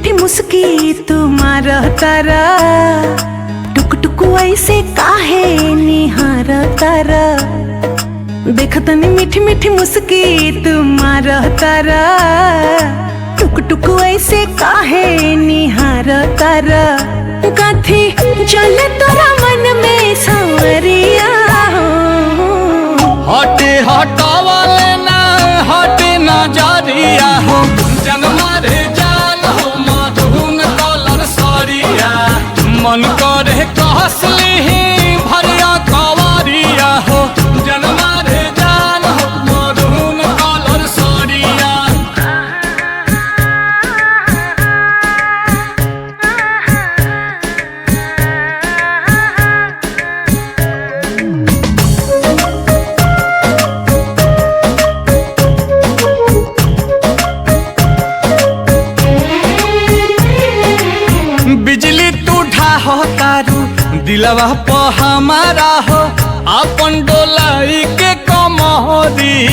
मीठी मुस्की तुम्हारा तारा, टुक टुक ऐसे काहे निहार तारा। देखतनी मीठी मीठी मुस्की तुम्हारा तारा, टुक टुक ऐसे काहे निहार तारा। कथी चले तोरा मन में सांवरिया, हटे हटावाले ना हटे नजरिया हो, जनमा रे जान हो मधुन कलर सरिया। मन करे कहसली भरिया कवरिया हो, जनमा रे जान हो मधुन कलर सरिया। बिजली तू ढाहो तारू दिलवा प हमारा हो, अपन डोलाई के कमरिया।